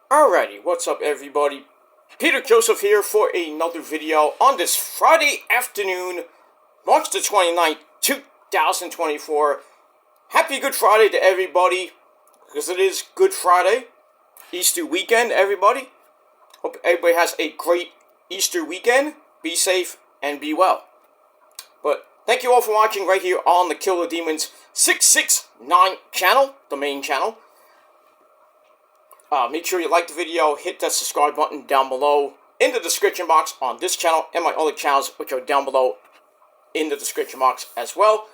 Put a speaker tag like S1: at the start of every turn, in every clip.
S1: Alrighty, what's up everybody? Peter Joseph here for another video on this Friday afternoon, March the 29th, 2024. Happy Good Friday to everybody, because it is Good Friday, Easter weekend, everybody. Hope everybody has a great Easter weekend. Be safe and be well. But thank you all for watching right here on the Killer Demons 669 channel, the main channel. Make sure you like the video, hit that subscribe button down below in the description box on this channel and my other channels, which are down below in the description box as well.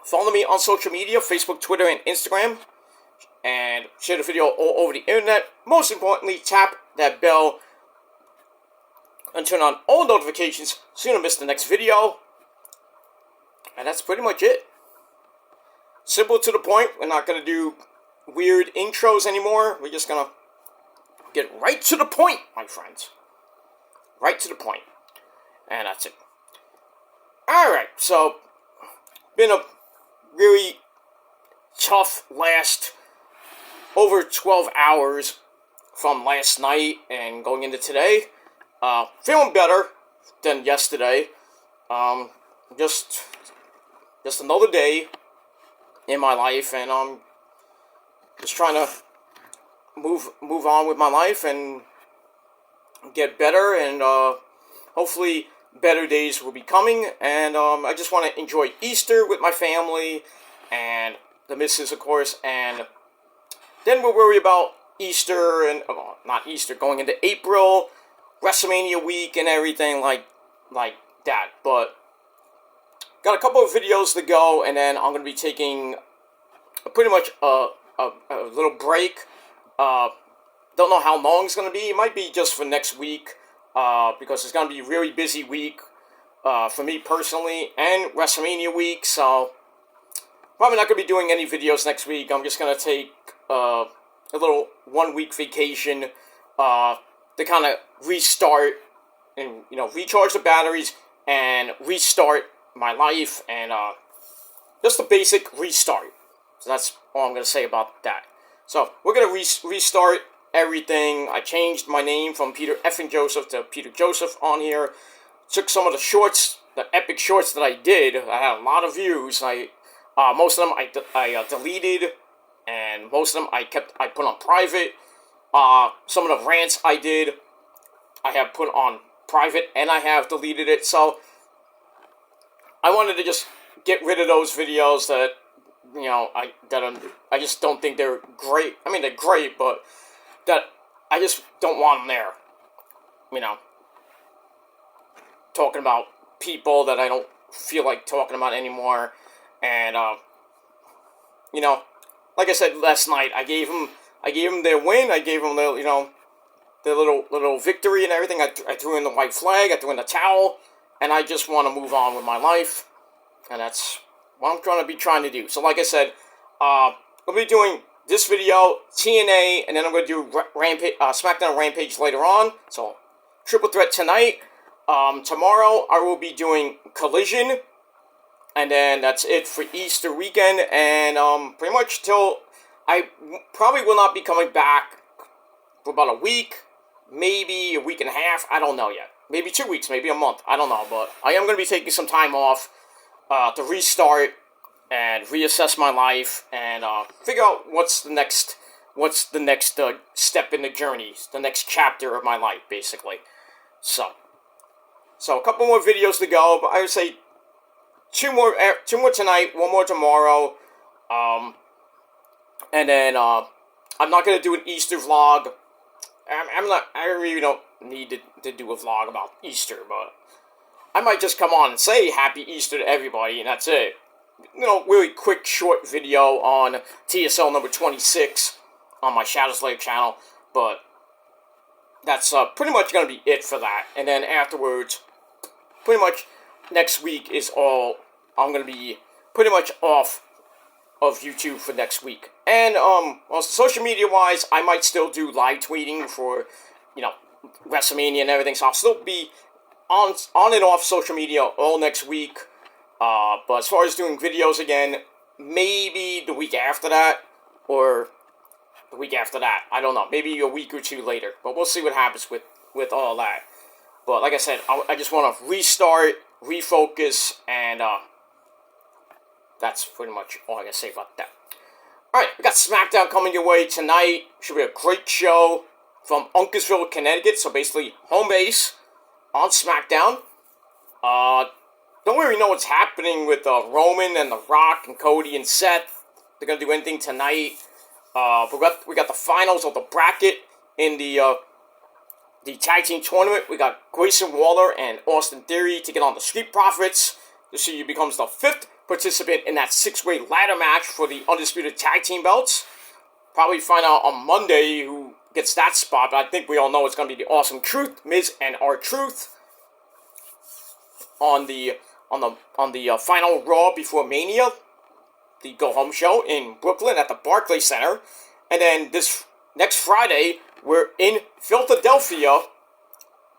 S1: Follow me on social media, Facebook, Twitter, and Instagram. And share the video all over the internet. Most importantly, tap that bell and turn on all notifications so you don't miss the next video. And that's pretty much it. Simple to the point. We're not going to do weird intros anymore. We're just gonna get right to the point, my friends. Right to the point. And that's it. Alright, so been a really tough last over 12 hours from last night and going into today. Feeling better than yesterday. Just another day in my life, and just trying to move on with my life and get better, and hopefully better days will be coming. And I just want to enjoy Easter with my family and the missus, of course, and then we'll worry about Easter and not Easter, going into April, WrestleMania week, and everything like that. But got a couple of videos to go, and then I'm going to be taking pretty much a little break. Don't know how long it's going to be. It might be just for next week, because it's going to be a really busy week for me personally, and WrestleMania week, so probably not going to be doing any videos next week. I'm just going to take a little 1 week vacation to kind of restart and, recharge the batteries and restart my life, and just a basic restart. So that's all I'm going to say about that. So we're going to restart everything. I changed my name from Peter effing Joseph to Peter Joseph on here. Took some of the shorts, the epic shorts that I did. I had a lot of views. Most of them I deleted, and most of them I put on private. Some of the rants I did, I have put on private, and I have deleted it. So I wanted to just get rid of those videos that, I just don't think they're great. I mean, they're great, but that I just don't want them there. Talking about people that I don't feel like talking about anymore. And, like I said last night, I gave them their win. I gave them their little victory and everything. I threw in the white flag. I threw in the towel. And I just want to move on with my life. And that's what I'm trying to do. So like I said, I'll be doing this video, TNA, and then I'm going to do SmackDown Rampage later on. So, triple threat tonight. Tomorrow I will be doing Collision. And then that's it for Easter weekend. And pretty much till I probably will not be coming back for about a week. Maybe a week and a half. I don't know yet. Maybe 2 weeks, maybe a month. I don't know. But I am going to be taking some time off to restart and reassess my life and figure out what's the next step in the journey, the next chapter of my life, basically. So a couple more videos to go, but I would say two more tonight, one more tomorrow, and then I'm not gonna do an Easter vlog. I really don't need to do a vlog about Easter, but I might just come on and say Happy Easter to everybody, and that's it. Really quick, short video on TSL number 26 on my Shadow Slayer channel, but that's pretty much going to be it for that. And then afterwards, pretty much next week is all. I'm going to be pretty much off of YouTube for next week. And, social media-wise, I might still do live tweeting for, WrestleMania and everything, so I'll still be on and off social media all next week. But as far as doing videos again, maybe the week after that, or the week after that. I don't know. Maybe a week or two later. But we'll see what happens with all that. But like I said, I just want to restart, refocus, and that's pretty much all I got to say about that. Alright, we got SmackDown coming your way tonight. Should be a great show from Uncasville, Connecticut. So basically, home base on SmackDown. Don't really know what's happening with Roman and The Rock and Cody and Seth. They're going to do anything tonight. We got the finals of the bracket in the tag team tournament. We got Grayson Waller and Austin Theory taking on the Street Profits. This year becomes the 5th participant in that 6-way ladder match for the Undisputed Tag Team belts. Probably find out on Monday who gets that spot, but I think we all know it's going to be the Awesome Truth, Miz and R-Truth, on the final Raw before Mania, the go-home show in Brooklyn at the Barclays Center. And then this next Friday, we're in Philadelphia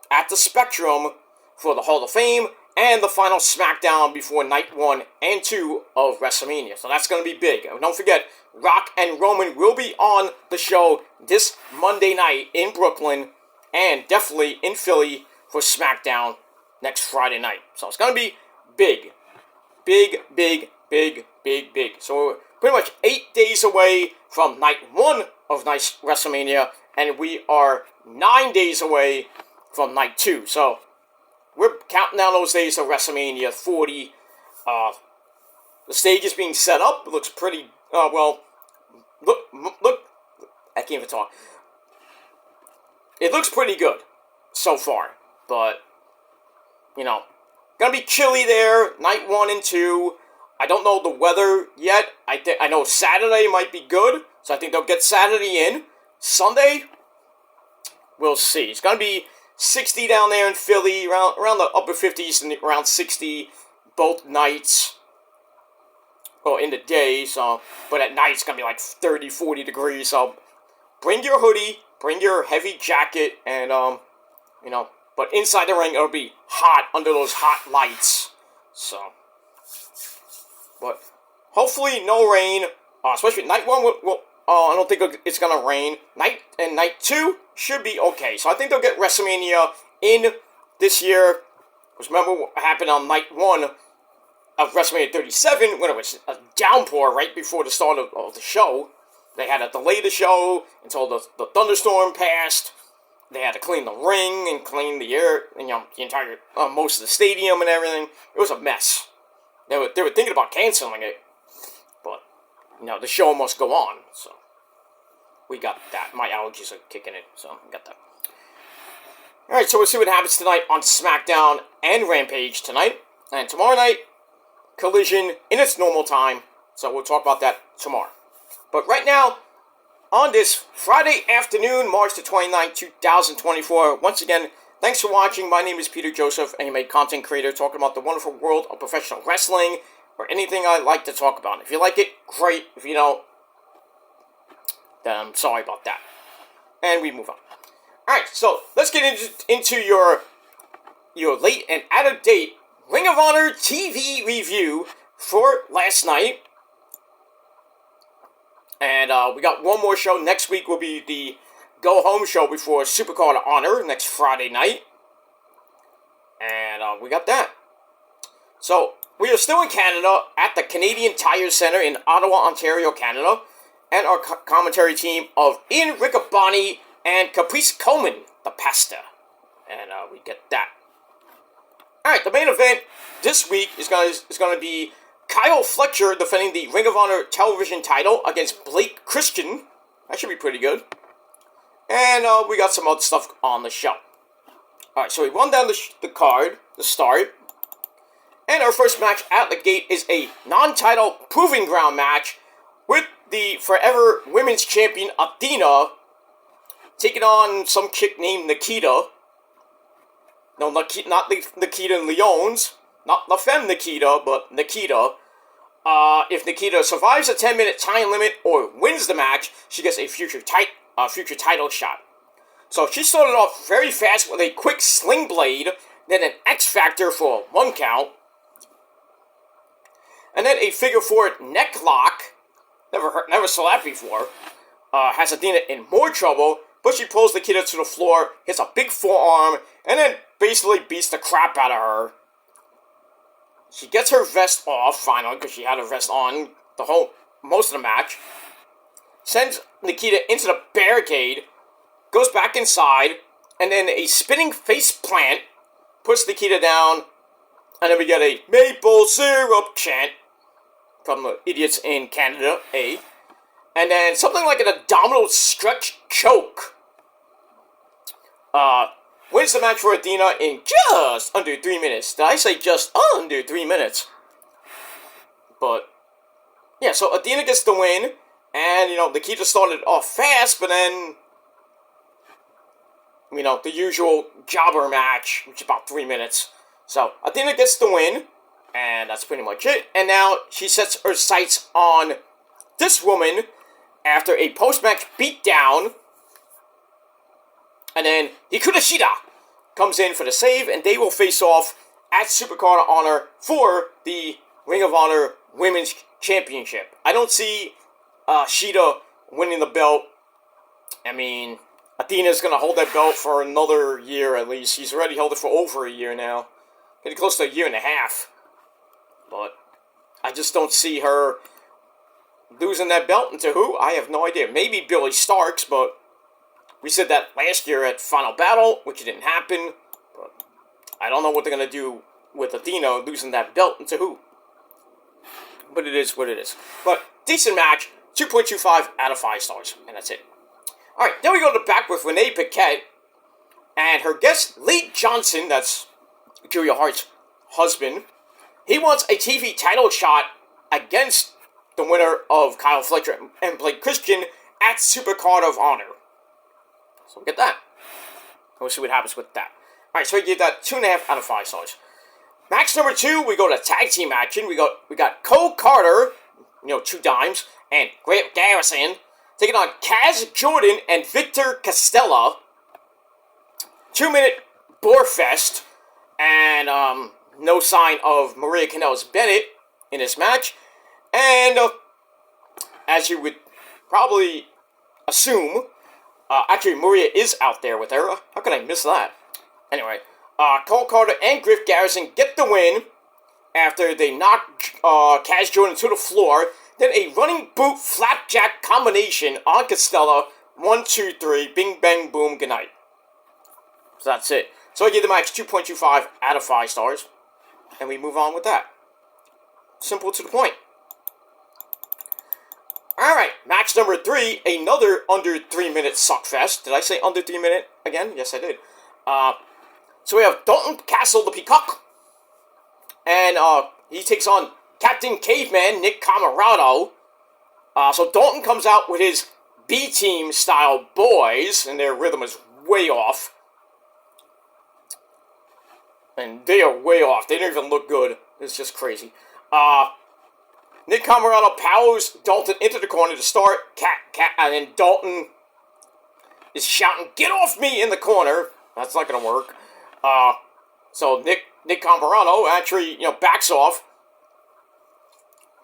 S1: at the Spectrum for the Hall of Fame and the final SmackDown before Night 1 and 2 of WrestleMania. So that's going to be big. And don't forget, Rock and Roman will be on the show this Monday night in Brooklyn and definitely in Philly for SmackDown next Friday night. So it's going to be big. Big, big, big, big, big. So we're pretty much 8 days away from Night 1 of WrestleMania, and we are 9 days away from Night 2. So we're counting down those days of WrestleMania 40. The stage is being set up. It looks pretty, look, I can't even talk. It looks pretty good so far, but, you know, gonna be chilly there, Night 1 and 2. I don't know the weather yet. I know Saturday might be good, so I think they'll get Saturday in. Sunday, we'll see. It's gonna be 60 down there in Philly, around the upper 50s and around 60 both nights. Well, in the day, so, but at night it's gonna be like 30, 40 degrees, so bring your hoodie, bring your heavy jacket, and, you know, but inside the ring it'll be hot under those hot lights, so, but hopefully no rain, especially Night 1, I don't think it's gonna rain. Night 2 should be okay, so I think they'll get WrestleMania in this year, because remember what happened on Night 1 of WrestleMania 37, when it was a downpour right before the start of the show. They had to delay the show until the thunderstorm passed. They had to clean the ring and clean the air, and, you know, the entire, most of the stadium and everything. It was a mess. They were thinking about canceling it, but, you know, the show must go on, so we got that. My allergies are kicking in, so we got that. Alright, so we'll see what happens tonight on SmackDown and Rampage tonight, and tomorrow night, Collision in its normal time, so we'll talk about that tomorrow. But right now, on this Friday afternoon, March the 29th, 2024, once again, thanks for watching. My name is Peter Joseph, and I'm a content creator talking about the wonderful world of professional wrestling, or anything I like to talk about. If you like it, great. If you don't, then I'm sorry about that. And we move on. Alright, so let's get into your late and out-of-date Ring of Honor TV review for last night. And we got one more show. Next week will be the go-home show before Supercard of Honor next Friday night. And we got that. So, we are still in Canada at the Canadian Tire Centre in Ottawa, Ontario, Canada. And our commentary team of Ian Riccaboni and Caprice Coleman, the Pasta. And we get that. Alright, the main event this week is going to be Kyle Fletcher defending the Ring of Honor television title against Blake Christian. That should be pretty good. And we got some other stuff on the show. Alright, so we run down the card, the start. And our first match out the gate is a non-title proving ground match with the forever women's champion Athena taking on some chick named Nikita. No, not Nikita Lyons. Not La Femme Nikita, but Nikita. If Nikita survives a 10-minute time limit or wins the match, she gets a future title shot. So she started off very fast with a quick sling blade, then an X Factor for a 1 count, and then a figure 4 neck lock. Never saw that before. has Athena in more trouble, but she pulls Nikita to the floor, hits a big forearm, and then basically beats the crap out of her. She gets her vest off, finally, because she had her vest on most of the match. Sends Nikita into the barricade, goes back inside, and then a spinning face plant puts Nikita down, and then we get a maple syrup chant from the idiots in Canada, and then something like an abdominal stretch choke. Wins the match for Athena in just under 3 minutes. Did I say just under 3 minutes? But, yeah, so Athena gets the win, and, Nikita started off fast, but then, the usual jobber match, which is about 3 minutes. So, Athena gets the win, and that's pretty much it. And now she sets her sights on this woman after a post-match beatdown. And then Hikaru Shida comes in for the save, and they will face off at Supercard of Honor for the Ring of Honor Women's Championship. I don't see Shida winning the belt. I mean, Athena's going to hold that belt for another year at least. She's already held it for over a year now. Getting close to a year and a half. But I just don't see her losing that belt. And to who? I have no idea. Maybe Billy Starks, but we said that last year at Final Battle, which didn't happen. But I don't know what they're going to do with Athena losing that belt. And to who? But it is what it is. But decent match. 2.25 out of 5 stars. And that's it. Alright, then we go to the back with Renee Paquette. And her guest, Lee Johnson, that's Julia Hart's husband. He wants a TV title shot against the winner of Kyle Fletcher and Blake Christian at Supercard of Honor. So we'll get that. We'll see what happens with that. Alright, so we give that 2.5 out of 5 stars. Match number 2, we go to tag team action. We got Cole Carter, 2 dimes, and Grant Garrison taking on Kaz Jordan and Victor Castella. 2-minute bore fest, and no sign of Maria Kanellis Bennett in this match. And as you would probably assume, actually Maria is out there with her. How could I miss that? Anyway, Cole Carter and Griff Garrison get the win after they knock Kaz Jordan to the floor. Then a running boot flapjack combination on Castella. 1, 2, 3, bing, bang, boom, good night. So that's it. So I give the match 2.25 out of 5 stars. And we move on with that. Simple to the point. Alright, match number 3. Another under 3-minute suckfest. Did I say under 3 minute again? Yes, I did. So we have Dalton Castle, the Peacock. And he takes on Captain Caveman, Nick Camarado. So Dalton comes out with his B-Team style boys, and their rhythm is way off. And they are way off. They don't even look good. It's just crazy. Nick Camarado powers Dalton into the corner to start. And then Dalton is shouting, "Get off me!" in the corner. That's not going to work. So Nick Camarado actually, backs off.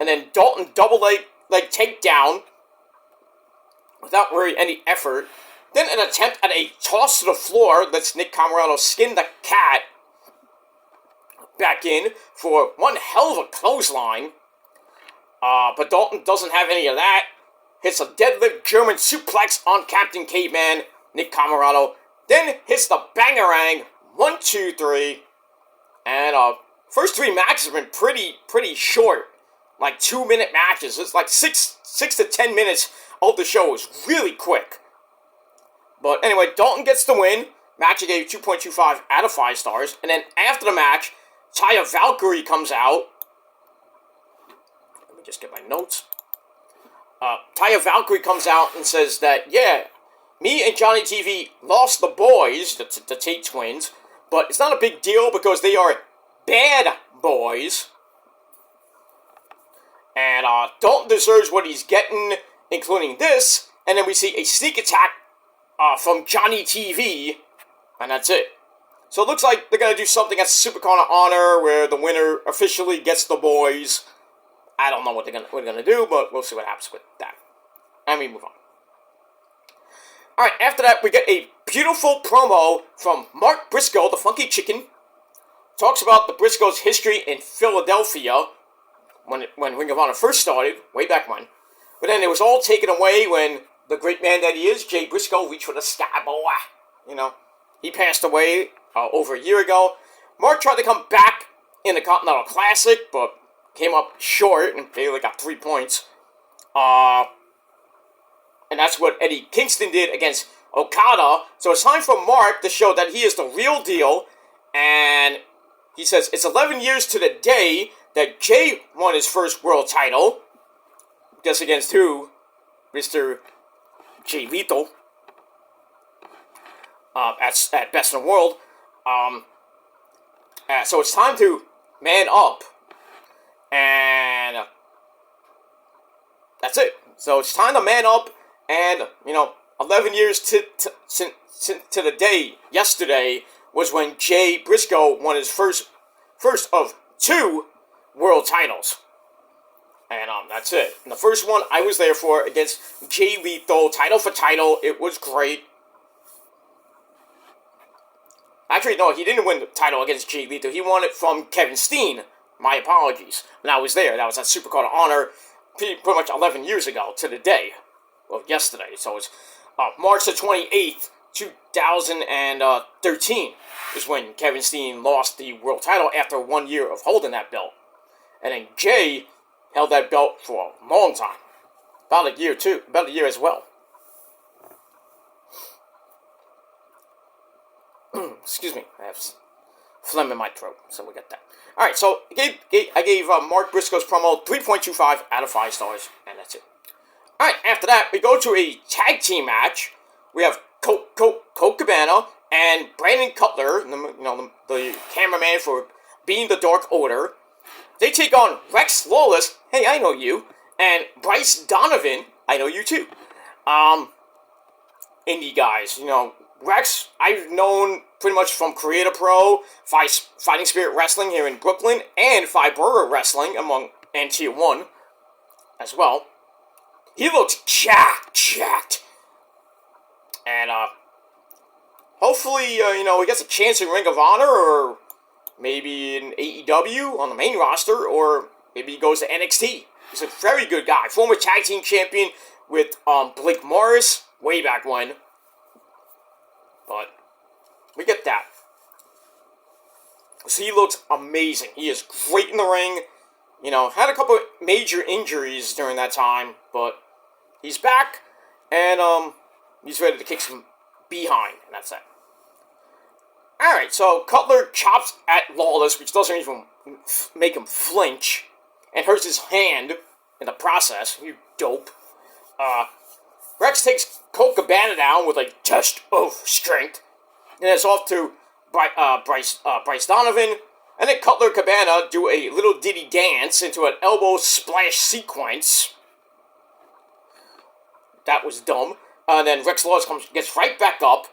S1: And then Dalton double leg takedown without really any effort. Then an attempt at a toss to the floor lets Nick Camarado skin the cat back in for one hell of a clothesline. But Dalton doesn't have any of that. Hits a deadlift German suplex on Captain Caveman, Nick Camarado. Then hits the bangarang. 1, 2, 3. And first 3 matches have been pretty short. Like 2-minute matches. It's like 6 to 10 minutes of the show is really quick. But anyway, Dalton gets the win. Match I gave 2.25 out of 5 stars. And then after the match, Taya Valkyrie comes out. Let me just get my notes. Taya Valkyrie comes out and says that, yeah, me and Johnny TV lost the boys, the Tate twins, but it's not a big deal because they are bad boys. And Dalton deserves what he's getting, including this. And then we see a sneak attack from Johnny TV, and that's it. So it looks like they're going to do something at Supercard of Honor where the winner officially gets the boys. I don't know what they're going to do, but we'll see what happens with that. And we move on. Alright, after that, we get a beautiful promo from Mark Briscoe, the Funky Chicken. Talks about the Briscoes' history in Philadelphia when Ring of Honor first started, way back when. But then it was all taken away when the great man that he is, Jay Briscoe, reached for the sky, boy. You know, he passed away over a year ago. Mark tried to come back in the Continental Classic, but came up short and barely got 3 points. And that's what Eddie Kingston did against Okada. So it's time for Mark to show that he is the real deal. And he says, it's 11 years to the day that Jay won his first world title. Guess against who? Mr. Jay Lethal. At Best in the World. So it's time to man up. And that's it. So it's time to man up. And, 11 years to the day, yesterday, was when Jay Briscoe won his first of 2 world titles. And that's it. And the first one I was there for against Jay Lethal, title for title. It was great. Actually, no, he didn't win the title against Jay Lethal. He won it from Kevin Steen. My apologies. And I was there. That was at Supercard of Honor pretty much 11 years ago to the day. Well, yesterday. So it's March the 28th, 2013 is when Kevin Steen lost the world title after 1 year of holding that belt. And then Jay held that belt for a long time. About a year as well. Excuse me, I have phlegm in my throat, so we got that. Alright, so I gave Mark Briscoe's promo 3.25 out of 5 stars, and that's it. Alright, after that, we go to a tag team match. We have Colt Cabana and Brandon Cutler, the cameraman for Being the Dark Order. They take on Rex Lawless, hey, I know you, and Bryce Donovan, I know you too. Indie guys, Rex, I've known pretty much from Creator Pro, Fighting Spirit Wrestling here in Brooklyn, and Five Borough Wrestling and Tier 1 as well. He looks jacked. And, hopefully, he gets a chance in Ring of Honor, or maybe in AEW on the main roster, or maybe he goes to NXT. He's a very good guy. Former tag team champion with, Blake Morris, way back when. But we get that. So he looks amazing. He is great in the ring. Had a couple of major injuries during that time, but he's back, and he's ready to kick some behind, and that's it. Alright, so Cutler chops at Lawless, which doesn't even make him flinch, and hurts his hand in the process. You dope. Rex takes Colt Cabana down with a test of strength, and it's off to Bryce Donovan, and then Cutler Cabana do a little ditty dance into an elbow splash sequence. That was dumb. And then Rex Lawless gets right back up,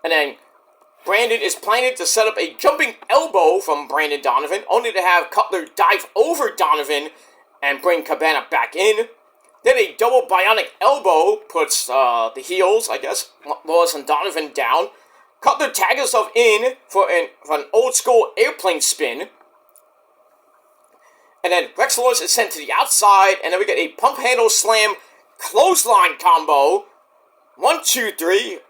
S1: and then Brandon is planning to set up a jumping elbow from Brandon Donovan, only to have Cutler dive over Donovan and bring Cabana back in. Then a double bionic elbow puts the heels, I guess, Lawless and Donovan down. Cutler tags himself in for an old school airplane spin. And then Rex Lawless is sent to the outside, and then we get a pump handle slam clothesline combo. 1, 2, 3.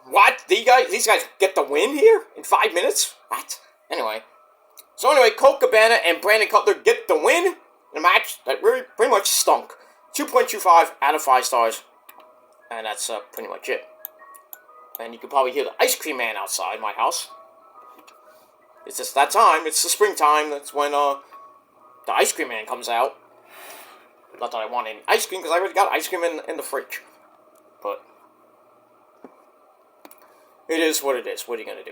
S1: What? These guys get the win here in 5 minutes? What? Anyway. Colt Cabana and Brandon Cutler get the win in a match that really pretty much stunk. 2.25 out of 5 stars. And that's pretty much it. And you can probably hear the ice cream man outside my house. It's just that time. It's the springtime. That's when the ice cream man comes out. Not that I want any ice cream, because I already got ice cream in the fridge. But it is what it is. What are you going to do?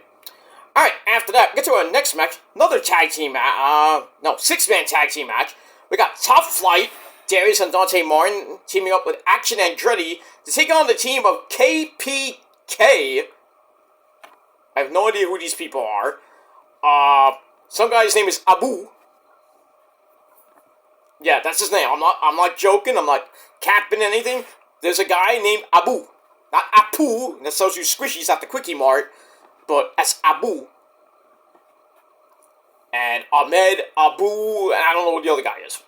S1: Alright, after that, get to our next match. Another tag team match. 6-man tag team match. We got Top Flight, Darius and Dante Martin teaming up with Action Andretti to take on the team of KPK. I have no idea who these people are. Some guy's name is Abu. Yeah, that's his name. I'm not joking. I'm not capping anything. There's a guy named Abu. Not Apu, that sells you squishies at the Quickie Mart, but as Abu. And Ahmed, Abu, and I don't know what the other guy is.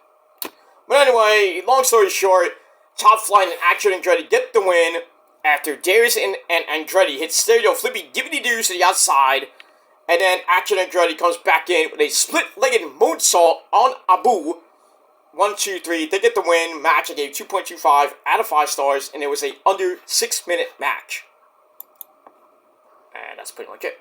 S1: But anyway, long story short, Top Flight and Action Andretti get the win after Darius and Andretti hit stereo flippy dippity doos to the outside, and then Action Andretti comes back in with a split-legged moonsault on Abu. 1, 2, 3. They get the win. Match I gave 2.25 out of 5 stars, and it was a under 6-minute match. And that's pretty much it.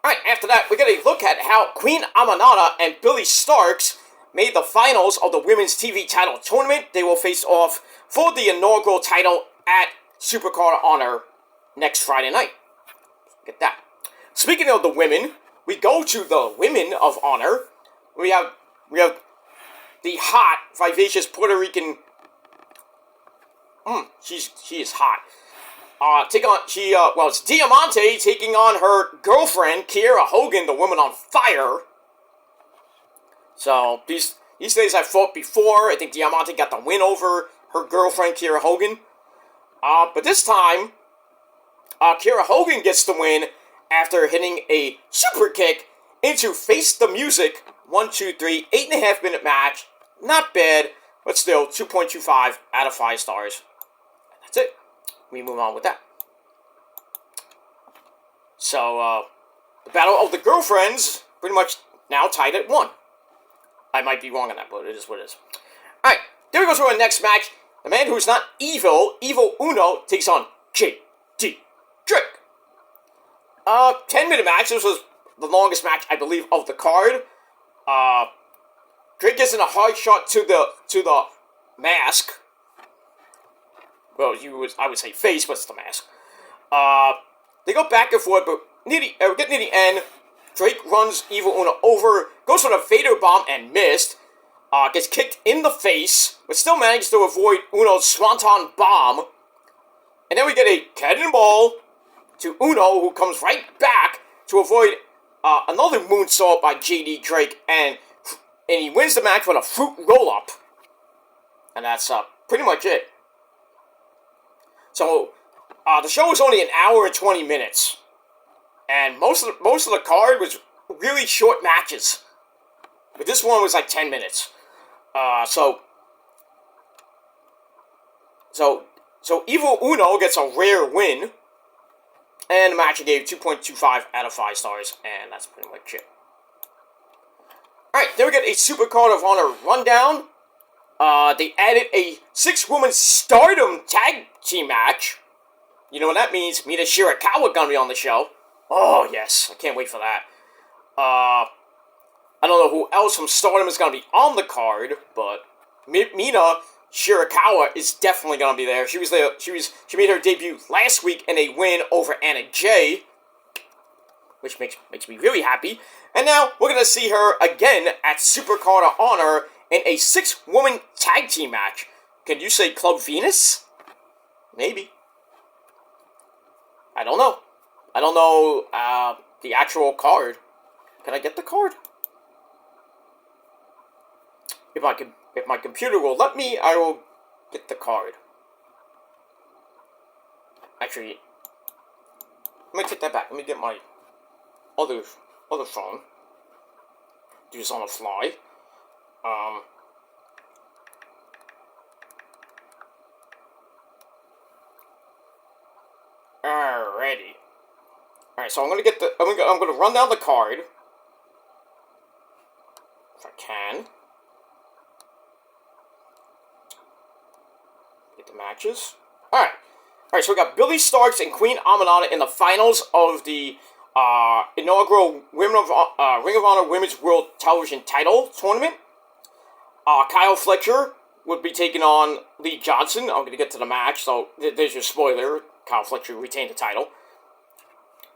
S1: Alright, after that, we're going to look at how Queen Amanada and Billy Starks made the finals of the Women's TV title tournament. They will face off for the inaugural title at Supercard of Honor next Friday night. Get that. Speaking of the women, we go to the Women of Honor. We have the hot, vivacious Puerto Rican. She is hot. It's Diamante taking on her girlfriend, Kiera Hogan, the woman on fire. So, these days I've fought before. I think Diamante got the win over her girlfriend, Kiera Hogan. But this time, Kiera Hogan gets the win after hitting a super kick into Face the Music. 1, 2, 3, 8.5-minute match. Not bad, but still 2.25 out of 5 stars. That's it. We move on with that. So, the Battle of the Girlfriends pretty much now tied at 1. I might be wrong on that, but it is what it is. Alright, there we go to our next match. The man who's not evil, Evil Uno, takes on J.D. Drake. 10-minute match. This was the longest match, I believe, of the card. Drake gets in a hard shot to the mask. Well, I would say face, but it's the mask. They go back and forth, but getting near the end, Drake runs Evil Uno over, goes for the Vader Bomb and missed. Gets kicked in the face, but still manages to avoid Uno's Swanton Bomb. And then we get a cannonball to Uno, who comes right back to avoid another moonsault by J.D. Drake, and he wins the match with a fruit roll-up. And that's pretty much it. So, the show was only an hour and 20 minutes. And most of the card was really short matches. But this one was like 10 minutes. So Evil Uno gets a rare win. And the match I gave 2.25 out of 5 stars. And that's pretty much it. Alright, then we get a Supercard of Honor rundown. They added a 6-woman Stardom tag team match. You know what that means? Mina Shirakawa gonna be on the show. Oh, yes. I can't wait for that. I don't know who else from Stardom is gonna be on the card, but Mina Shirakawa is definitely gonna be there. She was there. She made her debut last week in a win over Anna Jay, which makes me really happy. And now we're gonna see her again at Supercard of Honor in a 6-woman tag team match. Can you say Club Venus? Maybe. I don't know. I don't know the actual card. Can I get the card? If my computer will let me, I will get the card. Actually, let me take that back. Let me get my other phone. Do this on the fly. Alrighty. Alright, so I'm gonna run down the card. If I can. Get the matches. Alright. Alright, so we got Billy Starks and Queen Amanada in the finals of the inaugural Ring of Honor Women's World Television Title Tournament. Kyle Fletcher would be taking on Lee Johnson. I'm going to get to the match, so there's your spoiler. Kyle Fletcher retained the title.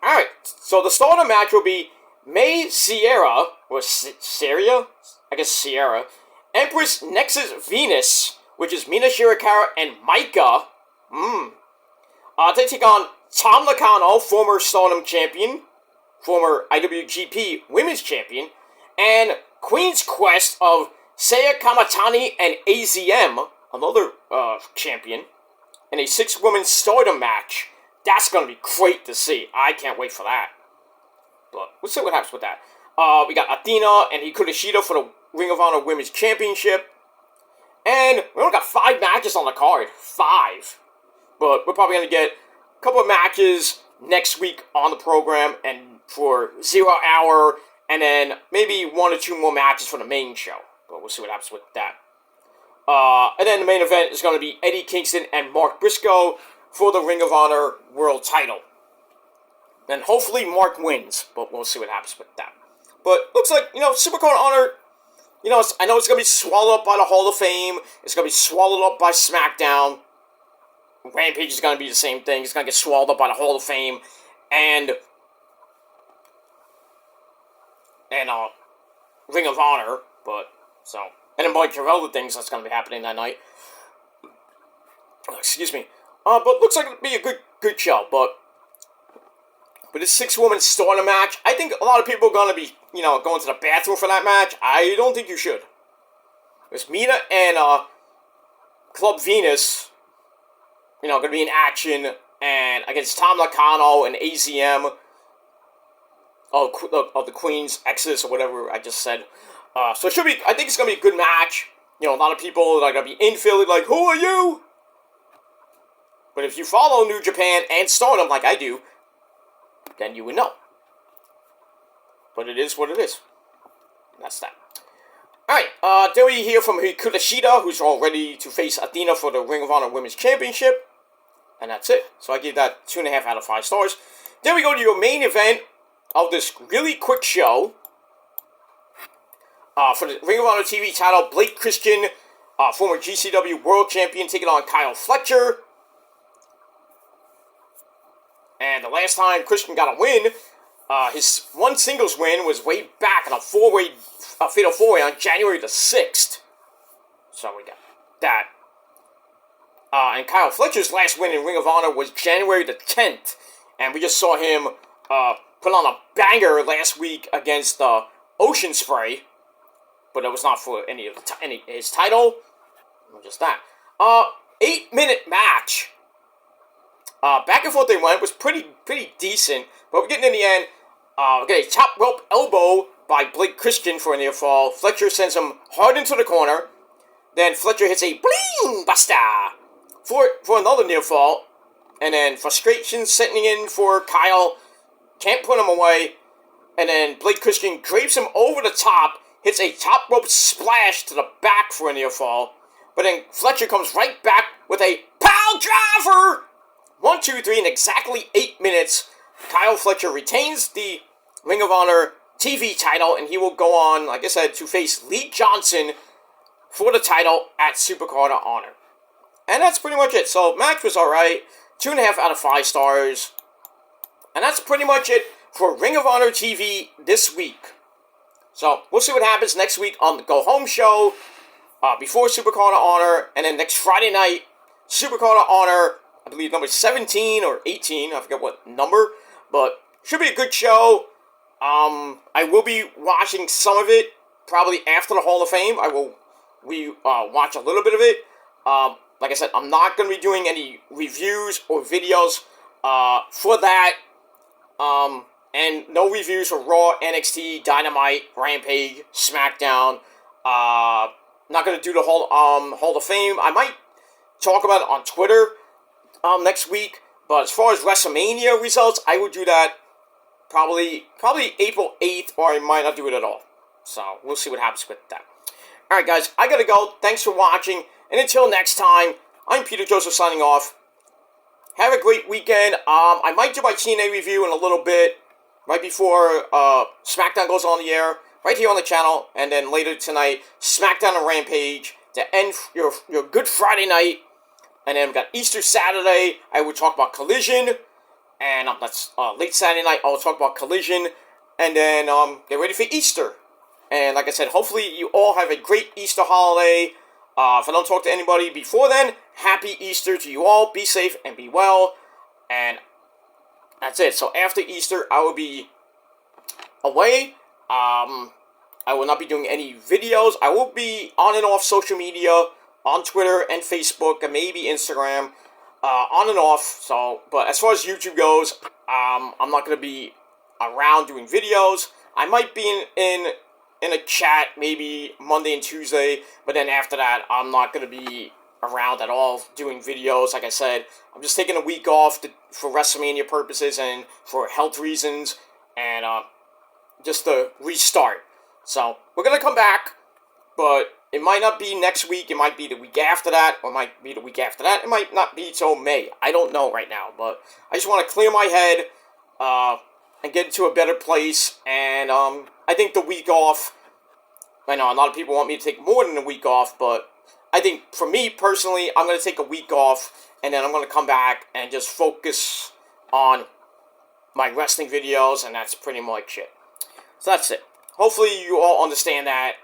S1: Alright, so the start of the match will be May Sierra, or Syria? I guess Sierra. Empress Nexus Venus, which is Mina Shirakawa and Micah. They take on Tom Nakano, former Stardom champion, former IWGP Women's Champion, and Queen's Quest of Saya Kamatani and AZM, another champion. in a 6-woman stardom match. That's going to be great to see. I can't wait for that. But we'll see what happens with that. We got Athena and Hikaru Shida for the Ring of Honor Women's Championship. And we only got 5 matches on the card. 5. But we're probably going to get a couple of matches next week on the program and for 0 Hour. And then maybe 1 or 2 more matches for the main show. But we'll see what happens with that. And then the main event is going to be Eddie Kingston and Mark Briscoe for the Ring of Honor World Title. And hopefully Mark wins, but we'll see what happens with that. But looks like, Supercard Honor, I know it's going to be swallowed up by the Hall of Fame. It's going to be swallowed up by SmackDown. Rampage is going to be the same thing. It's going to get swallowed up by the Hall of Fame. And Ring of Honor, and a bunch of other things that's going to be happening that night. Excuse me. But looks like it'll be a good show, but this 6-woman stardom match, I think a lot of people are going to be, going to the bathroom for that match. I don't think you should. There's Mina and Club Venus, going to be in action, and against Tom Nakano and AZM of the Queen's Exodus or whatever I just said. So it should be, I think it's going to be a good match. A lot of people are going to be in Philly like, who are you? But if you follow New Japan and Stardom like I do, then you would know. But it is what it is. That's that. Alright, then we hear from Hikaru Shida, who's all ready to face Athena for the Ring of Honor Women's Championship. And that's it. So I give that 2.5 out of 5 stars. Then we go to your main event of this really quick show. For the Ring of Honor TV title, Blake Christian, former GCW World Champion, taking on Kyle Fletcher. And the last time Christian got a win, his one singles win was way back in a fatal 4-way on January the 6th. So we got that. And Kyle Fletcher's last win in Ring of Honor was January the 10th. And we just saw him put on a banger last week against Ocean Spray. But it was not for any of his title. Just that. 8-minute match. Back and forth they went. Was pretty decent. But we're getting in the end. We get a top rope elbow by Blake Christian for a near fall. Fletcher sends him hard into the corner. Then Fletcher hits a bling buster for another near fall. And then frustration setting in for Kyle. Can't put him away. And then Blake Christian drapes him over the top. Hits a top rope splash to the back for a near fall. But then Fletcher comes right back with a pile driver. 1, 2, 3 in exactly 8 minutes. Kyle Fletcher retains the Ring of Honor TV title. And he will go on, like I said, to face Lee Johnson for the title at Supercard of Honor. And that's pretty much it. So, match was alright. 2.5 out of 5 stars. And that's pretty much it for Ring of Honor TV this week. So, we'll see what happens next week on the Go Home show, before Supercard of Honor, and then next Friday night, Supercard of Honor, I believe number 17 or 18, I forget what number, but should be a good show. I will be watching some of it, probably after the Hall of Fame. I will watch a little bit of it. Like I said, I'm not going to be doing any reviews or videos for that. And no reviews for Raw, NXT, Dynamite, Rampage, SmackDown. Not going to do the Hall of Fame. I might talk about it on Twitter next week. But as far as WrestleMania results, I would do that probably April 8th, or I might not do it at all. So we'll see what happens with that. Alright guys, I gotta go. Thanks for watching. And until next time, I'm Peter Joseph signing off. Have a great weekend. I might do my TNA review in a little bit. Right before SmackDown goes on the air, right here on the channel, and then later tonight, SmackDown and Rampage to end your Good Friday night, and then we've got Easter Saturday. I will talk about Collision, and that's late Saturday night. I will talk about Collision, and then get ready for Easter. And like I said, hopefully you all have a great Easter holiday. If I don't talk to anybody before then, happy Easter to you all. Be safe and be well, and that's it. So after Easter, I will be away. I will not be doing any videos. I will be on and off social media, on Twitter and Facebook, and maybe Instagram. on and off. So, but as far as YouTube goes, I'm not gonna be around doing videos. I might be in a chat maybe Monday and Tuesday, but then after that, I'm not gonna be around at all doing videos. Like I said, I'm just taking a week off for WrestleMania purposes and for health reasons, and just to restart. So we're gonna come back, but it might not be next week. It might be the week after that, or it might be the week after that. It might not be till May. I don't know right now, but I just want to clear my head and get into a better place. And I think the week off, I know a lot of people want me to take more than a week off, but I think for me personally, I'm going to take a week off, and then I'm going to come back and just focus on my wrestling videos, and that's pretty much it. So that's it. Hopefully you all understand that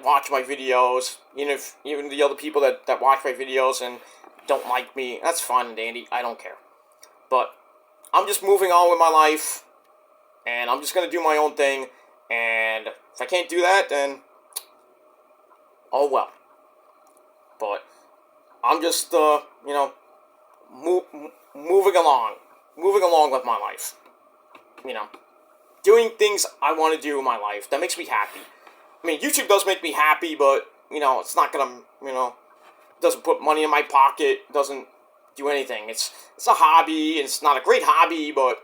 S1: watch my videos, even the other people that watch my videos and don't like me, that's fine and dandy, I don't care. But I'm just moving on with my life, and I'm just going to do my own thing, and if I can't do that, then oh well. But I'm just, moving along with my life, doing things I want to do in my life that makes me happy. I mean, YouTube does make me happy, but, it's not gonna, doesn't put money in my pocket, doesn't do anything. It's a hobby, it's not a great hobby, but,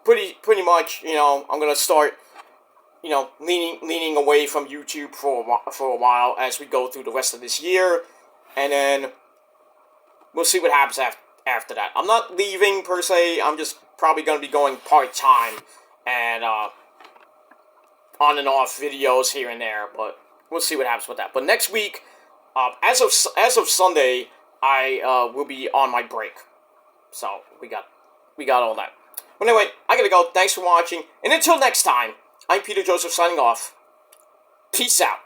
S1: pretty much, I'm gonna start, leaning away from YouTube for a while as we go through the rest of this year, and then we'll see what happens after that. I'm not leaving, per se, I'm just probably gonna be going part-time, and, on and off videos here and there, but we'll see what happens with that. But next week, as of Sunday, I will be on my break. So we got all that. But anyway, I gotta go. Thanks for watching, and until next time, I'm Peter Joseph signing off. Peace out.